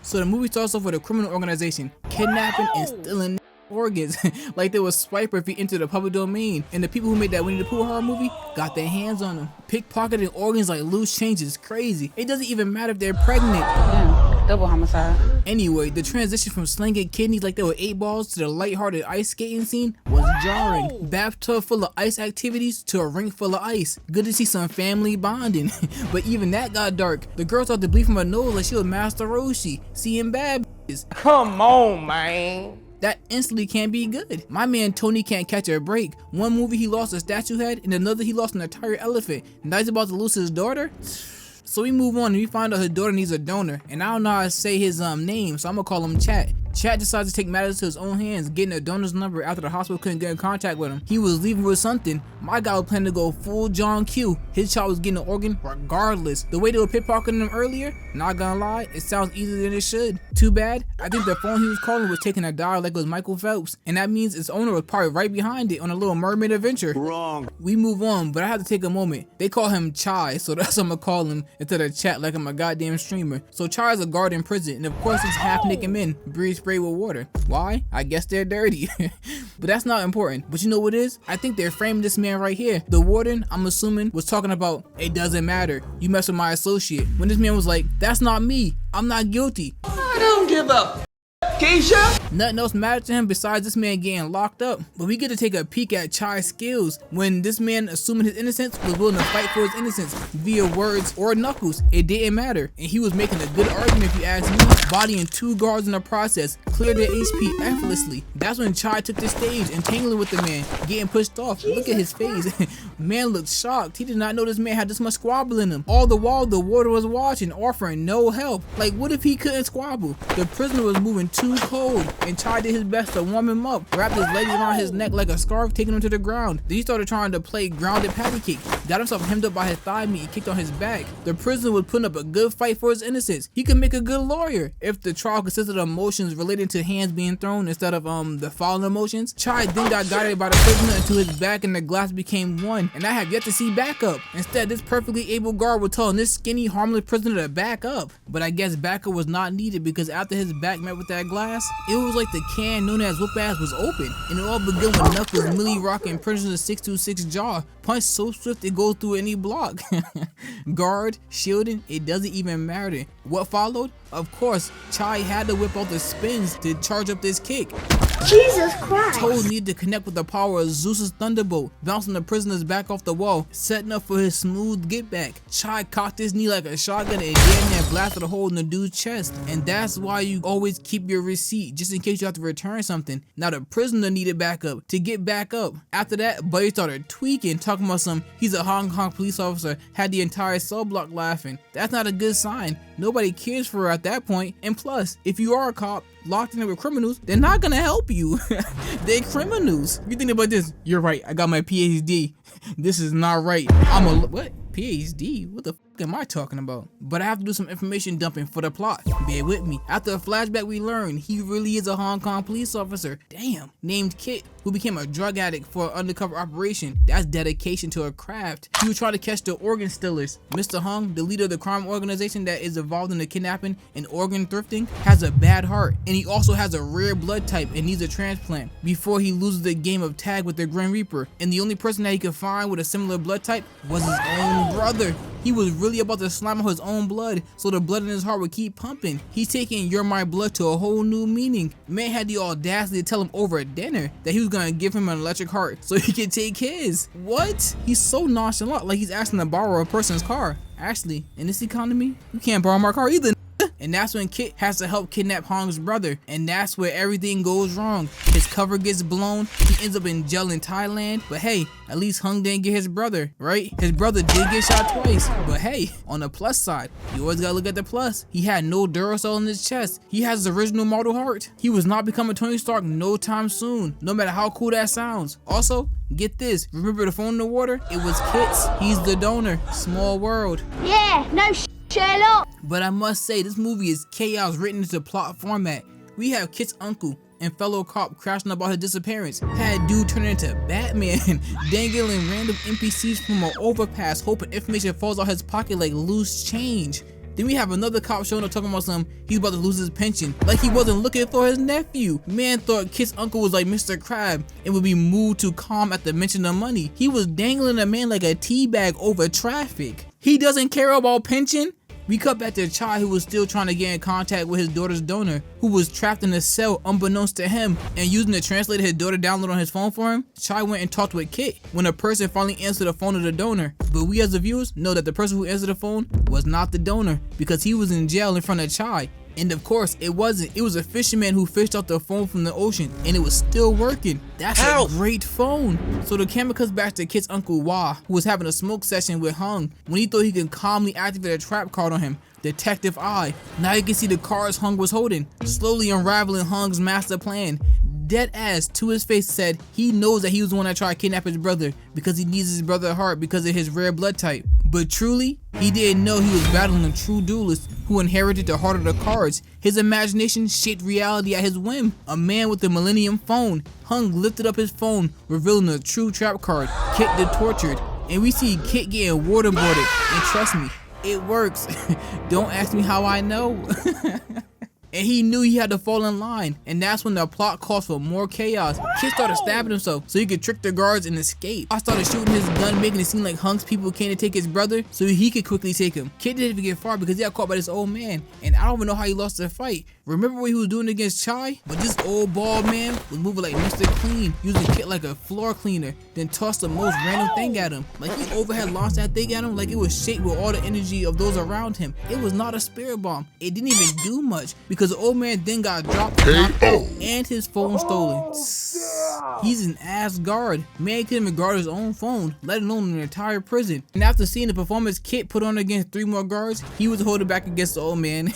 So the movie starts off with a criminal organization kidnapping and stealing organs like they was Swiper if he entered the public domain, and the people who made that Winnie the Pooh horror movie got their hands on them. Pickpocketing organs like loose change is crazy. It doesn't even matter if they're pregnant. Damn, double homicide. Anyway, the transition from slinging kidneys like they were 8 balls to the lighthearted ice skating scene was jarring. Bathtub full of ice activities to a rink full of ice. Good to see some family bonding. But even that got dark. The girl started to bleed from her nose like she was Master Roshi, seeing bad bitches. Come on, man. That instantly can't be good. My man Tony can't catch a break. One movie he lost a statue head, and another he lost an entire elephant. Now he's about to lose his daughter? So we move on and we find out his daughter needs a donor, and I don't know how to say his name, so I'm gonna call him Chat. Chat decides to take matters to his own hands, getting a donor's number after the hospital couldn't get in contact with him. He was leaving with something. My guy was planning to go full John Q. His child was getting an organ regardless. The way they were pickpocketing him earlier, not gonna lie, it sounds easier than it should. Too bad, I think the phone he was calling was taking a dial like it was Michael Phelps, and that means its owner was probably right behind it on a little mermaid adventure. Wrong. We move on, but I have to take a moment. They call him Chai, so that's what I'm gonna call him instead of Chat like I'm a goddamn streamer. So Chai is a guard in prison, and of course it's half naked men breathe spray with water. Why? I guess they're dirty. But that's not important. But you know what it is? I think they're framing this man right here. The warden, I'm assuming, was talking about, it doesn't matter, you mess with my associate. When this man was like, that's not me, I'm not guilty. I don't give up. Keisha? Nothing else mattered to him besides this man getting locked up. But we get to take a peek at Chai's skills when this man, assuming his innocence, was willing to fight for his innocence via words or knuckles. It didn't matter, and he was making a good argument if you ask me, bodying 2 guards in the process, cleared their HP effortlessly. That's when Chai took the stage, entangling with the man, getting pushed off. Look at his face. Man looked shocked. He did not know this man had this much squabble in him. All the while the warden was watching, offering no help. Like, what if he couldn't squabble? The prisoner was moving too cold, and Chai did his best to warm him up, wrapped his legs around his neck like a scarf, taking him to the ground. Then he started trying to play grounded patty cake, got himself hemmed up by his thigh meat and kicked on his back. The prisoner was putting up a good fight for his innocence. He could make a good lawyer if the trial consisted of emotions related to hands being thrown instead of the fallen emotions. Chai then got guided by the prisoner into his back, and the glass became one, and I have yet to see backup. Instead, this perfectly able guard was telling this skinny, harmless prisoner to back up. But I guess backup was not needed, because after his back met with that glass, it was like the can known as whoop ass was open, and it all began with Knuckles Millie rocking prisoner's 626 jaw, punch so swift it goes through any block. Guard, shielding, it doesn't even matter. What followed? Of course, Chai had to whip out the spins to charge up this kick. Jesus Christ! Toad needed to connect with the power of Zeus's thunderbolt, bouncing the prisoner's back off the wall, setting up for his smooth get back. Chai cocked his knee like a shotgun and damn near blasted a hole in the dude's chest. And that's why you always keep your receipt, just in case you have to return something. Now the prisoner needed backup to get back up. After that, Buddy started tweaking, talking about he's a Hong Kong police officer, had the entire cell block laughing. That's not a good sign. Nobody cares for her at that point. And plus, if you are a cop locked in with criminals, they're not gonna help you. They're criminals. If you think about this, you're right, I got my PhD. This is not right. I'm a what? PhD? What the fuck am I talking about? But I have to do some information dumping for the plot. Bear with me. After a flashback, we learn he really is a Hong Kong police officer. Damn. Named Kit, who became a drug addict for an undercover operation. That's dedication to a craft. He was trying to catch the organ stealers. Mr. Hung, the leader of the crime organization that is involved in the kidnapping and organ thrifting, has a bad heart, and he also has a rare blood type and needs a transplant before he loses the game of tag with the Grim Reaper. And the only person that he could find with a similar blood type was his own brother. He was really about to slime out his own blood so the blood in his heart would keep pumping. He's taking You're My Blood to a whole new meaning. Man had the audacity to tell him over at dinner that he was gonna give him an electric heart so he could take his. What? He's so nonchalant, like he's asking to borrow a person's car. Actually, in this economy, you can't borrow my car either. And that's when Kit has to help kidnap Hong's brother, and that's where everything goes wrong. His cover gets blown, he ends up in jail in Thailand, but hey, at least Hung didn't get his brother, right? His brother did get shot twice, but hey, on the plus side, you always gotta look at the plus. He had no Duracell in his chest. He has his original model heart. He was not becoming Tony Stark no time soon, no matter how cool that sounds. Also, get this, remember the phone in the water? It was Kit's. He's the donor. Small world. Yeah, no Sherlock. But I must say, this movie is chaos written into plot format. We have Kit's uncle and fellow cop crashing about his disappearance. Had dude turn into Batman, dangling random NPCs from an overpass, hoping information falls out his pocket like loose change. Then we have another cop showing up talking about he's about to lose his pension. Like he wasn't looking for his nephew. Man thought Kit's uncle was like Mr. Crab and would be moved to calm at the mention of money. He was dangling a man like a tea bag over traffic. He doesn't care about pension? We cut back to Chai, who was still trying to get in contact with his daughter's donor, who was trapped in a cell unbeknownst to him, and using the translator his daughter downloaded on his phone for him. Chai went and talked with Kit when a person finally answered the phone of the donor. But we as the viewers know that the person who answered the phone was not the donor, because he was in jail in front of Chai. And of course, it wasn't. It was a fisherman who fished out the phone from the ocean, and it was still working. That's a great phone. So the camera cuts back to Kit's uncle Wah, who was having a smoke session with Hung when he thought he could calmly activate a trap card on him. Detective Eye. Now you can see the cards Hung was holding, slowly unraveling Hung's master plan. Dead ass to his face said he knows that he was the one that tried to kidnap his brother because he needs his brother at heart because of his rare blood type. But truly, he didn't know he was battling a true duelist who inherited the heart of the cards. His imagination shaped reality at his whim. A man with the Millennium phone. Hung lifted up his phone, revealing a true trap card, Kit the Tortured. And we see Kit getting waterboarded. And trust me, it works. Don't ask me how I know. And he knew he had to fall in line, and that's when the plot calls for more chaos. Kit started stabbing himself so he could trick the guards and escape. I started shooting his gun, making it seem like Hung's people came to take his brother so he could quickly take him. Kit didn't even get far because he got caught by this old man, and I don't even know how he lost the fight. Remember what he was doing against Chai? But this old bald man was moving like Mr. Clean, using Kit like a floor cleaner, then tossed the most random thing at him. Like he overhead launched that thing at him like it was shaped with all the energy of those around him. It was not a spirit bomb. It didn't even do much because the old man then got dropped, knocked out, and his phone stolen. He's an ass guard. Man couldn't even guard his own phone, let alone an entire prison. And after seeing the performance Kit put on against 3 more guards, he was holding back against the old man.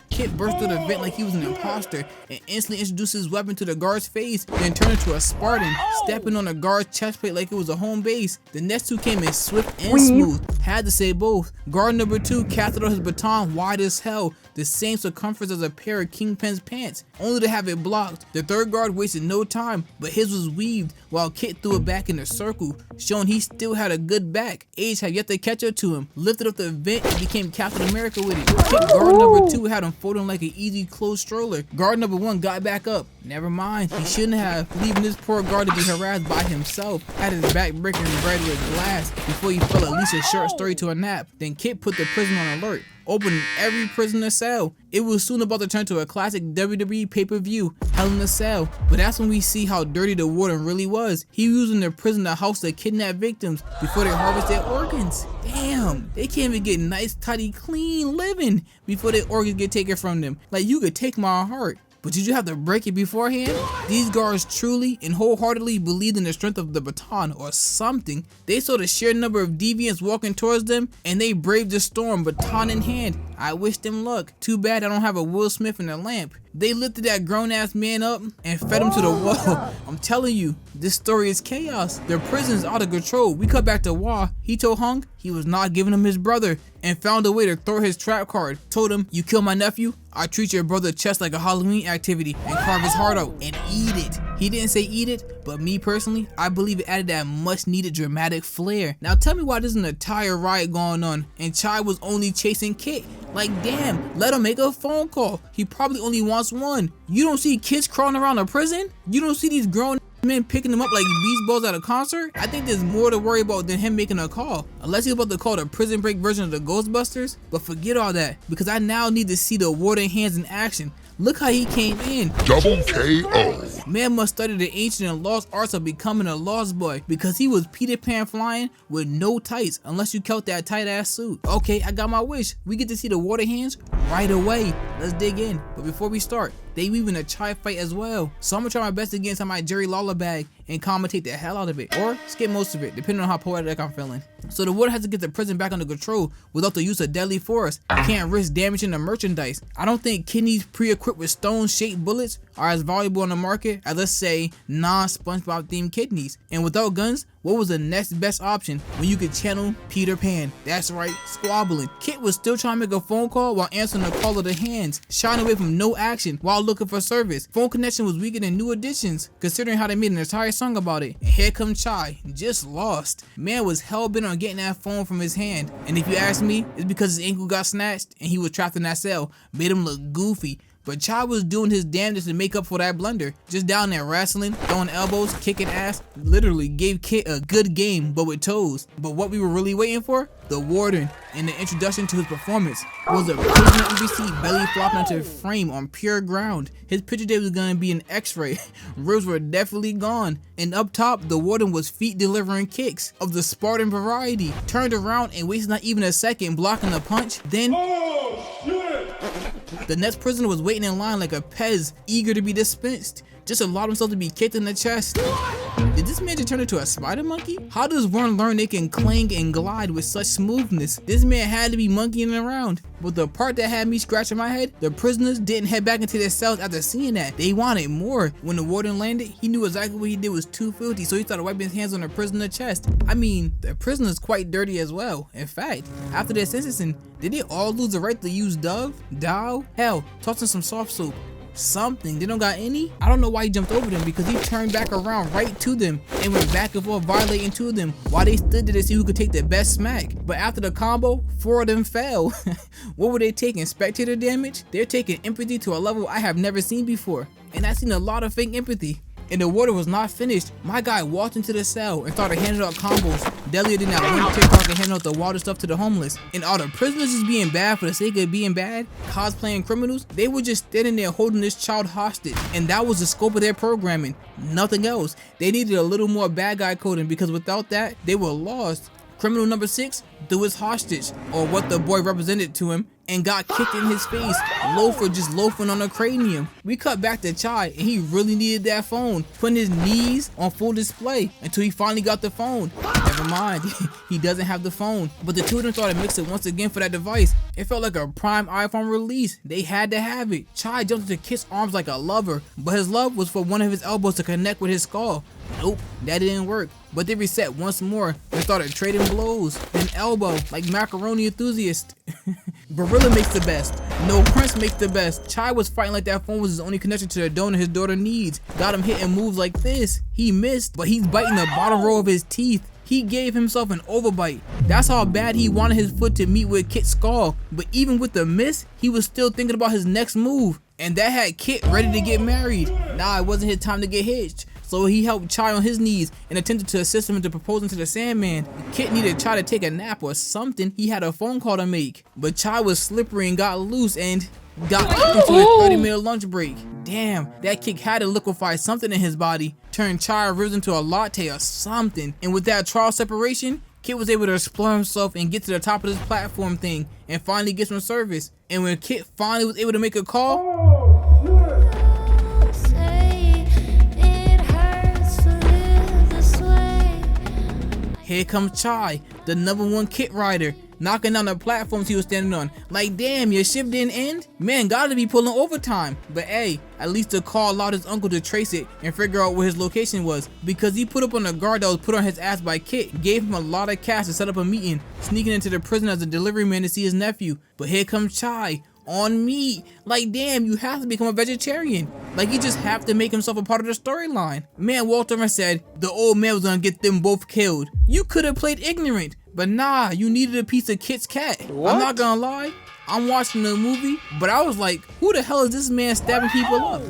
Kit burst through the vent like he was an imposter and instantly introduced his weapon to the guard's face, then turned into a Spartan, stepping on the guard's chest plate like it was a home base. The next 2 came in swift and smooth. Had to say both. Guard number 2 casted out his baton wide as hell, the same circumference as a pair of Kingpin's pants, only to have it blocked. The 3rd guard wasted no time, but his was weaved while Kit threw it back in a circle, showing he still had a good back. Age had yet to catch up to him, lifted up the vent and became Captain America with it. Kit guard number 2 had him folding like an easy closed stroller. Guard number 1 got back up. Never mind, he shouldn't have, leaving this poor guard to be harassed by himself. Had his back breaking bread with glass before he fell at least a short story to a nap. Then Kit put the prison on alert, opening every prisoner cell. It was soon about to turn to a classic WWE pay-per-view, Hell in a Cell. But that's when we see how dirty the warden really was. He was using the prison to house the kidnapped victims before they harvest their organs. Damn, they can't even get nice, tidy, clean living before their organs get taken from them. Like, you could take my heart, but did you have to break it beforehand? These guards truly and wholeheartedly believed in the strength of the baton or something. They saw the sheer number of deviants walking towards them, and they braved the storm, baton in hand. I wish them luck. Too bad I don't have a Will Smith and a lamp. They lifted that grown-ass man up and fed him to the wall. I'm telling you, this story is chaos. Their prison's out of control. We cut back to Wah. He told Hung he was not giving him his brother and found a way to throw his trap card. Told him, you kill my nephew, I treat your brother's chest like a Halloween activity and carve his heart out and eat it. He didn't say eat it, but me personally, I believe it added that much needed dramatic flair. Now tell me why there's an entire riot going on and Chai was only chasing Kit. Like damn, let him make a phone call. He probably only wants one. You don't see kids crawling around a prison? You don't see these grown men picking them up like beach balls at a concert? I think there's more to worry about than him making a call. Unless he's about to call the prison break version of the Ghostbusters. But forget all that, because I now need to see the warden hands in action. Look how he came in. Double KO. Man must study the ancient and lost arts of becoming a lost boy, because he was Peter Pan flying with no tights, unless you count that tight ass suit. Okay, I got my wish. We get to see the water hands right away. Let's dig in. But before we start, they weaving a Chai fight as well. So I'm gonna try my best to get inside my Jerry Lawler bag and commentate the hell out of it, or skip most of it, depending on how poetic I'm feeling. So the warden has to get the prison back under control without the use of deadly force. He can't risk damaging the merchandise. I don't think kidneys pre-equipped with stone-shaped bullets are as valuable on the market as, let's say, non-SpongeBob themed kidneys. And without guns, what was the next best option when you could channel Peter Pan? That's right, squabbling. Kit was still trying to make a phone call while answering the call of the hands, shying away from no action while looking for service. Phone connection was weaker than New Editions, considering how they made an entire song about it. And here comes Chai, just lost. Man was hell-bent on getting that phone from his hand. And if you ask me, it's because his ankle got snatched and he was trapped in that cell. Made him look goofy. But Chai was doing his damnedest to make up for that blunder. Just down there wrestling, throwing elbows, kicking ass. Literally gave Kit a good game, but with toes. But what we were really waiting for? The warden. And the introduction to his performance was a prisoner NPC belly flopping into frame on pure ground. His picture day was gonna be an x-ray. Ribs were definitely gone. And up top, the warden was feet delivering kicks of the Spartan variety. Turned around and wasted not even a second blocking the punch. Then the next prisoner was waiting in line like a Pez, eager to be dispensed. Just allowed himself to be kicked in the chest. Did this man just turn into a spider monkey? How does one learn they can cling and glide with such smoothness? This man had to be monkeying around. But the part that had me scratching my head, the prisoners didn't head back into their cells after seeing that. They wanted more. When the warden landed, he knew exactly what he did was too filthy, so he started wiping his hands on the prisoner's chest. I mean, the prisoner's quite dirty as well. In fact, after their sentencing, did they all lose the right to use Dove? Dow? Hell, toss in some soft soap. Something. They don't got any? I don't know why he jumped over them, because he turned back around right to them and went back and forth violating to them while they stood there to see who could take the best smack. But after the combo, 4 of them fell. What were they taking? Spectator damage? They're taking empathy to a level I have never seen before. And I've seen a lot of fake empathy. And the water was not finished. My guy walked into the cell and started handing out combos. Delia did that one TikTok and handing out the water stuff to the homeless. And all the prisoners just being bad for the sake of being bad, cosplaying criminals, they were just standing there holding this child hostage. And that was the scope of their programming. Nothing else. They needed a little more bad guy coding, because without that, they were lost. Criminal number 6 threw his hostage, or what the boy represented to him, and got kicked in his face. Loafer just loafing on a cranium. We cut back to Chai, and he really needed that phone, putting his knees on full display until he finally got the phone. Never mind, he doesn't have the phone. But the two of them started mixing once again for that device. It felt like a prime iPhone release. They had to have it. Chai jumped into Kit's arms like a lover, but his love was for one of his elbows to connect with his skull. Nope, that didn't work. But they reset once more and started trading blows. Then elbow, like macaroni enthusiast. Gorilla makes the best. No Prince makes the best. Chai was fighting like that phone was his only connection to the donor his daughter needs. Got him hitting moves like this. He missed, but he's biting the bottom row of his teeth. He gave himself an overbite. That's how bad he wanted his foot to meet with Kit's skull. But even with the miss, he was still thinking about his next move. And that had Kit ready to get married. Nah, it wasn't his time to get hitched. So he helped Chai on his knees and attempted to assist him into proposing to the Sandman. Kit needed Chai to take a nap or something. He had a phone call to make. But Chai was slippery and got loose and got kicked into a 30-minute lunch break. Damn, that kick had to liquefy something in his body. Turned Chai ribs into a latte or something. And with that trial separation, Kit was able to explore himself and get to the top of this platform thing and finally get some service. And when Kit finally was able to make a call, here comes Chai, the #1 Kit rider, knocking down the platforms he was standing on. Like, damn, your shift didn't end? Man, gotta be pulling overtime. But hey, at least the call allowed his uncle to trace it and figure out where his location was, because he put up on a guard that was put on his ass by Kit, gave him a lot of cash to set up a meeting, sneaking into the prison as a delivery man to see his nephew. But here comes Chai, on meat. Like, damn, you have to become a vegetarian. Like, you just have to make himself a part of the storyline. Man walked over and said the old man was gonna get them both killed. You could have played ignorant, but nah, you needed a piece of Kit's cat. What? I'm not gonna lie, I'm watching the movie, but I was like, who the hell is this man stabbing people up?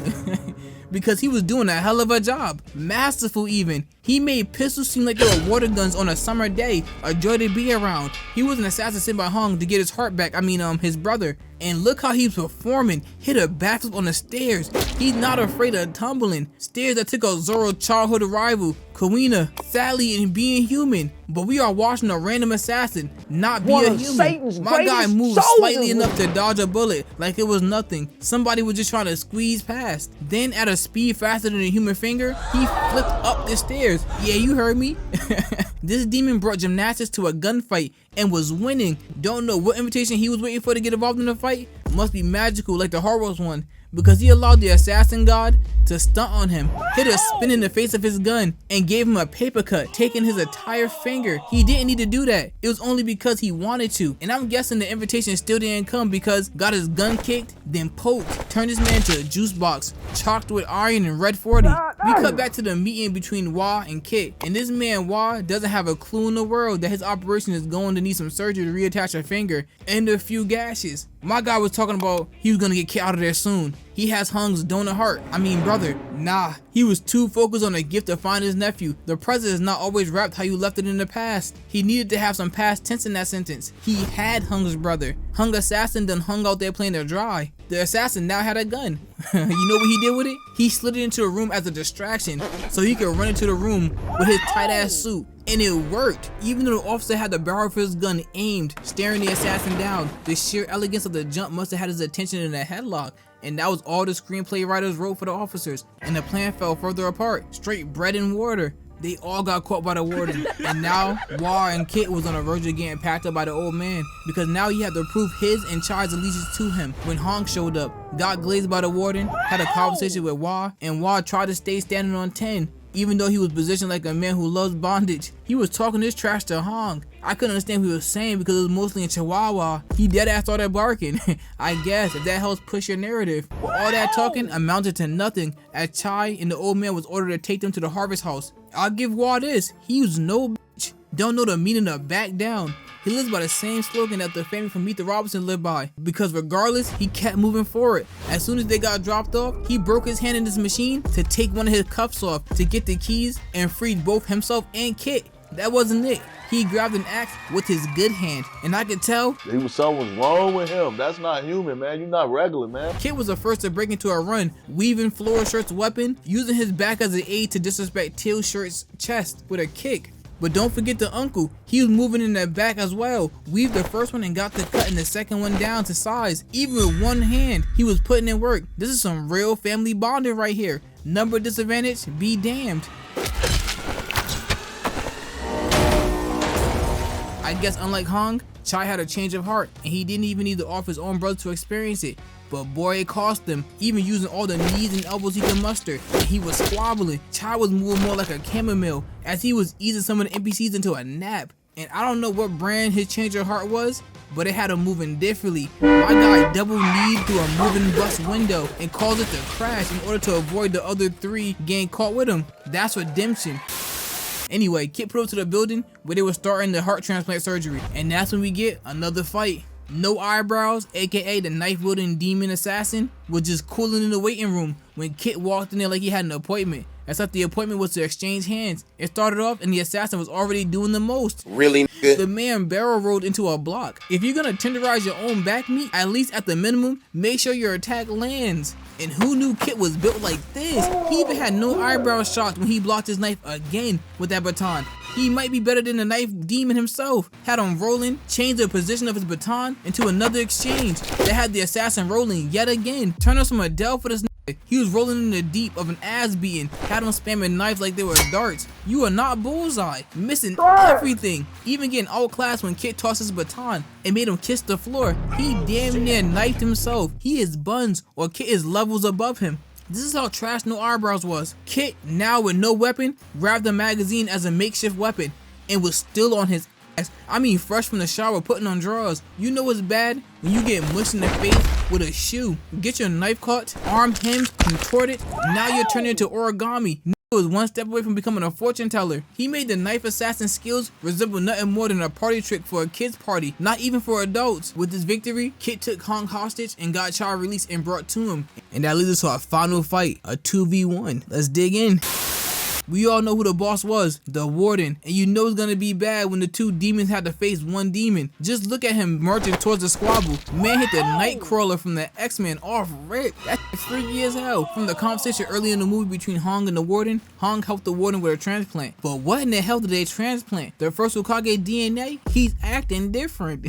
Because he was doing a hell of a job. Masterful even. He made pistols seem like they were water guns on a summer day, a joy to be around. He was an assassin sent by Hung to get his heart back, his brother. And look how he's performing. Hit a backflip on the stairs. He's not afraid of tumbling. Stairs that took out Zoro's childhood rival, Kawina, Sally, and being human. But we are watching a random assassin not be a human. My guy moved slightly enough to dodge a bullet like it was nothing. Somebody was just trying to squeeze past. Then at a speed faster than a human finger, he flipped up the stairs. Yeah, you heard me. This demon brought gymnastics to a gunfight and was winning. Don't know what invitation he was waiting for to get involved in the fight. Must be magical like the Horrors one. because he allowed the assassin god to stunt on him, hit a spin in the face of his gun, and gave him a paper cut, taking his entire finger. He didn't need to do that. It was only because he wanted to. And I'm guessing the invitation still didn't come because got his gun kicked, then poked, turned his man to a juice box, chalked with iron and red 40. We cut back to the meeting between Wah and Kit, and this man Wah doesn't have a clue in the world that his operation is going to need some surgery to reattach a finger and a few gashes. My guy was talking about he was gonna get Kit out of there soon. He has Hung's donor heart. I mean, brother, nah. He was too focused on the gift to find his nephew. The present is not always wrapped how you left it in the past. He needed to have some past tense in that sentence. He had Hung's brother. Hung assassin done hung out there playing the dry. The assassin now had a gun. You know what he did with it? He slid it into a room as a distraction so he could run into the room with his tight ass suit. And it worked. Even though the officer had the barrel of his gun aimed, staring the assassin down, the sheer elegance of the jump must have had his attention in a headlock. And that was all the screenplay writers wrote for the officers. And the plan fell further apart. Straight bread and water. They all got caught by the warden. And now Wah and Kit was on the verge of getting packed up by the old man, because now he had to prove his and Chai's allegiance to him. When Hong showed up, got glazed by the warden, had a conversation with Wah, and Wah tried to stay standing on 10. Even though he was positioned like a man who loves bondage, he was talking this trash to Hong. I couldn't understand what he was saying because it was mostly in Chihuahua. He deadass started barking. I guess if that helps push your narrative. But all that talking amounted to nothing as Chai and the old man was ordered to take them to the harvest house. I'll give Wah this. He was no bitch. Don't know the meaning of back down. He lives by the same slogan that the family from Meet the Robinson lived by, because regardless, he kept moving forward. As soon as they got dropped off, he broke his hand in this machine to take one of his cuffs off to get the keys and freed both himself and Kit. That wasn't it. He grabbed an axe with his good hand, and I could tell something wrong with him. That's not human, man. You're not regular, man. Kit was the first to break into a run, weaving Floor Shirt's weapon, using his back as an aid to disrespect Teal Shirt's chest with a kick. But don't forget the uncle. He was moving in that back as well. Weaved the first one and got the cut and the second one down to size. Even with one hand, he was putting in work. This is some real family bonding right here. Number disadvantage, be damned. I guess unlike Hong, Chai had a change of heart, and he didn't even need to offer his own brother to experience it. But boy, it cost him, even using all the knees and elbows he could muster. And he was squabbling. Chai was moving more like a chamomile, as he was easing some of the NPCs into a nap. And I don't know what brand his change of heart was, but it had him moving differently. My guy double-kneed through a moving bus window and caused it to crash in order to avoid the other three getting caught with him. That's redemption. Anyway, Kit put up to the building where they were starting the heart transplant surgery. And that's when we get another fight. No Eyebrows, aka the knife-wielding demon assassin, was just cooling in the waiting room when Kit walked in there like he had an appointment. Except the appointment was to exchange hands. It started off and the assassin was already doing the most. Really, nigga? The man barrel rolled into a block. If you're gonna tenderize your own back meat, at least at the minimum, make sure your attack lands. And who knew Kit was built like this? He even had no eyebrow shots when he blocked his knife again with that baton. He might be better than the knife demon himself. Had him rolling, changed the position of his baton into another exchange that had the assassin rolling yet again. Turn us from Adele for this nigga. He was rolling in the deep of an ass beating. Had him spamming knives like they were darts. You are not Bullseye. Missing everything. Even getting outclassed when Kit tossed his baton and made him kiss the floor. He damn near knifed himself. He is buns, or Kit is levels above him. This is how trash No Eyebrows was. Kit, now with no weapon, grabbed the magazine as a makeshift weapon and was still on his ass. I mean, fresh from the shower putting on drawers. You know what's bad? When you get mushed in the face with a shoe. Get your knife caught, arm hemmed, contorted. Now you're turning into origami. Was one step away from becoming a fortune teller. He made the knife assassin skills resemble nothing more than a party trick for a kid's party, not even for adults. With this victory, Kit took Hong hostage and got Chai released and brought to him. And that leads us to our final fight, a 2v1. Let's dig in. We all know who the boss was, the warden, and you know it's gonna be bad when the two demons had to face one demon. Just look at him marching towards the squabble. Man hit the Nightcrawler from the X-Men off rip. That's freaky as hell. From the conversation early in the movie between Hong and the warden, Hong helped the warden with a transplant. But what in the hell did they transplant? The first Hokage DNA? He's acting different.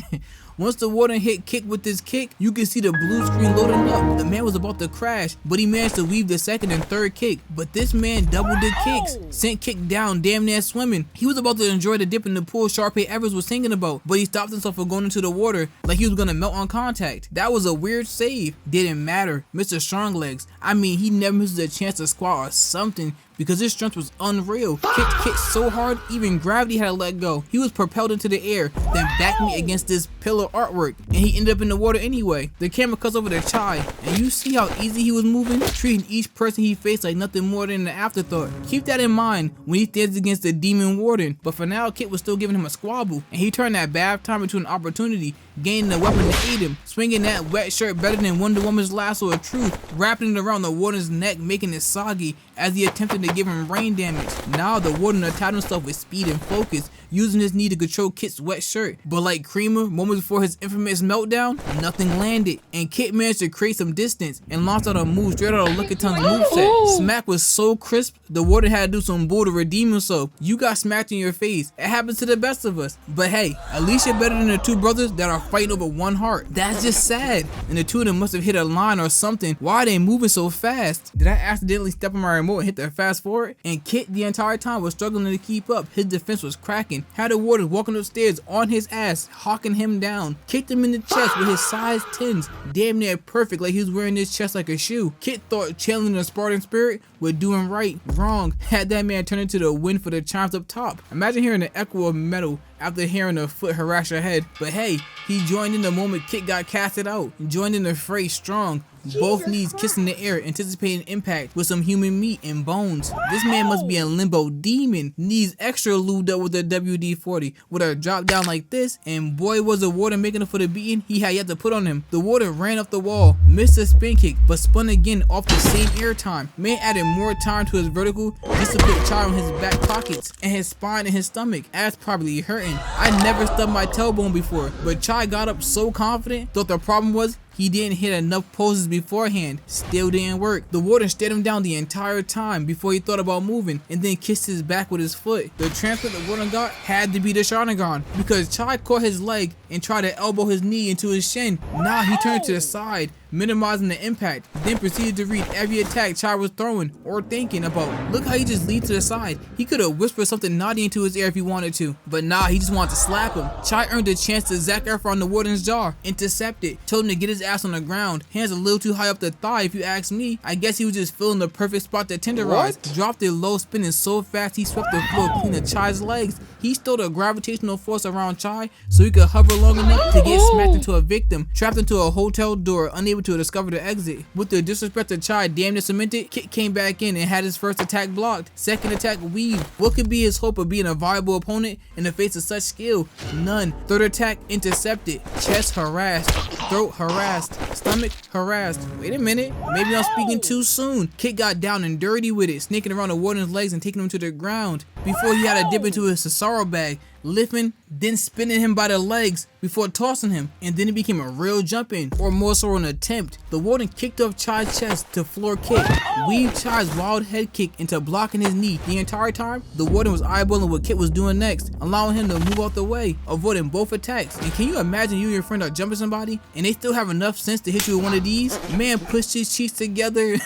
Once the warden hit Kit with his kick, you can see the blue screen loading up. The man was about to crash, but he managed to weave the second and third kick. But this man doubled the kicks, sent Kit down damn near swimming. He was about to enjoy the dip in the pool Sharpay Evers was singing about, but he stopped himself from going into the water like he was gonna melt on contact. That was a weird save. Didn't matter. Mr. Stronglegs, I mean, he never misses a chance to squat or something, because his strength was unreal. Kicked Kit so hard, even gravity had to let go. He was propelled into the air, then backed me against this pillar artwork, and he ended up in the water anyway. The camera cuts over to Chai, and you see how easy he was moving, treating each person he faced like nothing more than an afterthought. Keep that in mind when he stands against the demon warden, but for now, Kit was still giving him a squabble, and he turned that bad time into an opportunity, gaining a weapon to aid him, swinging that wet shirt better than Wonder Woman's lasso of truth, wrapping it around the warden's neck, making it soggy as he attempted to give him brain damage. Now the warden attacked himself with speed and focus, using his knee to control Kit's wet shirt. But like Creamer, moments before his infamous meltdown, nothing landed, and Kit managed to create some distance and launched out a move straight out of Lickitun's moveset. Smack was so crisp, the warden had to do some bull to redeem himself. You got smacked in your face. It happens to the best of us. But hey, at least you're better than the two brothers that are fighting over one heart. That's just sad. And the two of them must have hit a line or something. Why are they moving so fast? Did I accidentally step on my remote and hit the fast forward? And Kit the entire time was struggling to keep up. His defense was cracking. Had the warden walking upstairs on his ass, hawking him down. Kicked him in the chest with his size 10s. Damn near perfect, like he was wearing his chest like a shoe. Kit thought channeling the Spartan spirit with doing right. Wrong. Had that man turn into the wind for the chimes up top. Imagine hearing the echo of metal after hearing a foot harass your head. But hey, he joined in the moment Kit got casted out. Joined in the fray strong. Both knees kissing the air, anticipating impact with some human meat and bones. This man must be a limbo demon. Knees extra lubed up with a WD-40. With a drop down like this, and boy was the warden making it for the beating he had yet to put on him. The warden ran up the wall, missed a spin kick, but spun again off the same air time. Man added more time to his vertical just to put Chai on his back pockets and his spine and his stomach. Ass probably hurting. I never stubbed my tailbone before, but Chai got up so confident. Thought the problem was he didn't hit enough poses beforehand. Still didn't work. The warden stared him down the entire time before he thought about moving, and then kissed his back with his foot. The transplant the warden got had to be the Sharingan, because Chai caught his leg and tried to elbow his knee into his shin. Nah, he turned to the side, minimizing the impact, then proceeded to read every attack Chai was throwing or thinking about. Look how he just leaned to the side. He could have whispered something naughty into his ear if he wanted to, but nah, he just wanted to slap him. Chai earned a chance to Zac Efron the warden's jaw, intercepted, told him to get his ass on the ground, hands a little too high up the thigh if you ask me. I guess he was just feeling the perfect spot to tenderize. Dropped it low, spinning so fast he swept the floor clean of Chai's legs. He stole the gravitational force around Chai so he could hover long enough to get smacked into a victim, trapped into a hotel door, unable to discover the exit. With the disrespect to Chai damn near cemented, Kit came back in and had his first attack blocked. Second attack weaved. What could be his hope of being a viable opponent in the face of such skill? None. Third attack intercepted. Chest harassed. Throat harassed. Stomach harassed. Wait a minute, maybe I'm speaking too soon. Kit got down and dirty with it, snaking around the warden's legs and taking him to the ground before he had to dip into his Cesaro bag, lifting, then spinning him by the legs before tossing him, and then it became a real jump in, or more so an attempt. The warden kicked off Chai's chest to floor kick, weaved Chai's wild head kick into blocking his knee. The entire time, the warden was eyeballing what Kit was doing next, allowing him to move out the way, avoiding both attacks. And can you imagine you and your friend are jumping somebody, and they still have enough sense to hit you with one of these? Man pushed his cheeks together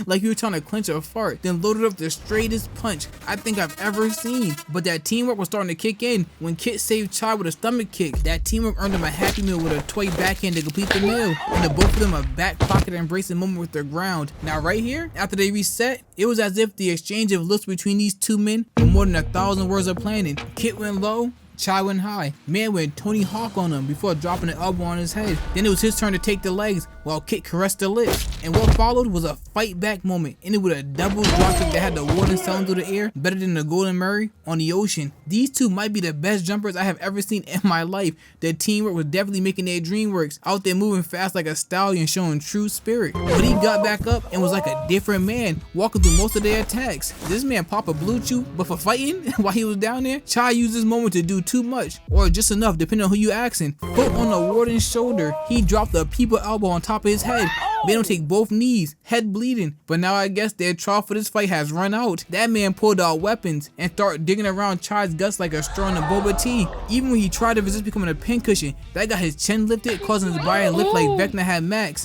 like you were trying to clench a fart, then loaded up the straightest punch I think I've ever seen. But that teamwork was starting to kick in when Kit saved Chai with a stomach kick. That teamwork earned him a happy meal with a toy backhand to complete the meal, and the both of them a back pocket embracing moment with the ground. Now right here, after they reset, it was as if the exchange of looks between these two men were more than 1,000 words of planning. Kit went low, Chai went high. Man went Tony Hawk on him before dropping an elbow on his head. Then it was his turn to take the legs while Kit caressed the lips. And what followed was a fight back moment, ended with a double dropkick that had the warden sailing through the air better than the Golden Murray on the ocean. These two might be the best jumpers I have ever seen in my life. Their teamwork was definitely making their dream works, out there moving fast like a stallion, showing true spirit. But he got back up and was like a different man, walking through most of their attacks. This man Papa Blue Chew, but for fighting while he was down there, Chai used this moment to do too much, or just enough depending on who you asking. Foot on the warden's shoulder, he dropped a people elbow on top top of his head. Made him take both knees, head bleeding. But now I guess their trial for this fight has run out. That man pulled out weapons and started digging around Chai's guts like a straw in a boba tea. Even when he tried to resist becoming a pincushion, that got his chin lifted, causing his body to lift like Vecna had Max.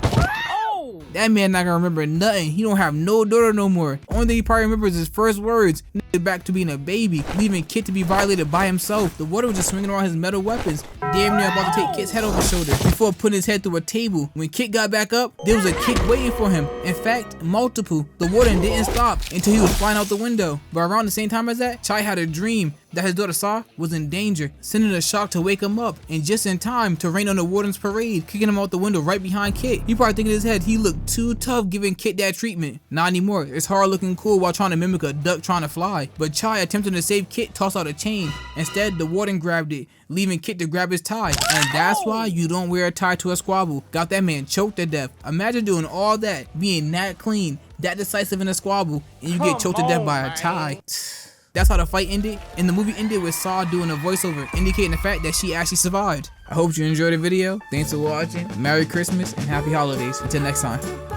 That man not gonna remember nothing. He don't have no daughter no more. Only thing he probably remembers is his first words. Back to being a baby, leaving Kit to be violated by himself. The warden was just swinging around his metal weapons, damn near about to take Kit's head off his shoulder before putting his head through a table. When Kit got back up, there was a kick waiting for him. In fact, multiple. The warden didn't stop until he was flying out the window. But around the same time as that, Chai had a dream that his daughter Sa was in danger, sending a shock to wake him up, and just in time to rain on the warden's parade, kicking him out the window right behind Kit. He probably thinking in his head he looked too tough giving Kit that treatment. Not anymore. It's hard looking cool while trying to mimic a duck trying to fly. But Chai, attempting to save Kit, tossed out a chain. Instead, the warden grabbed it, leaving Kit to grab his tie. And that's why you don't wear a tie to a squabble. Got that man choked to death. Imagine doing all that, being that clean, that decisive in a squabble, and you get choked to death by a tie. That's how the fight ended, and the movie ended with Sa doing a voiceover indicating the fact that she actually survived. I hope you enjoyed the video. Thanks for watching. Merry Christmas and Happy Holidays. Until next time.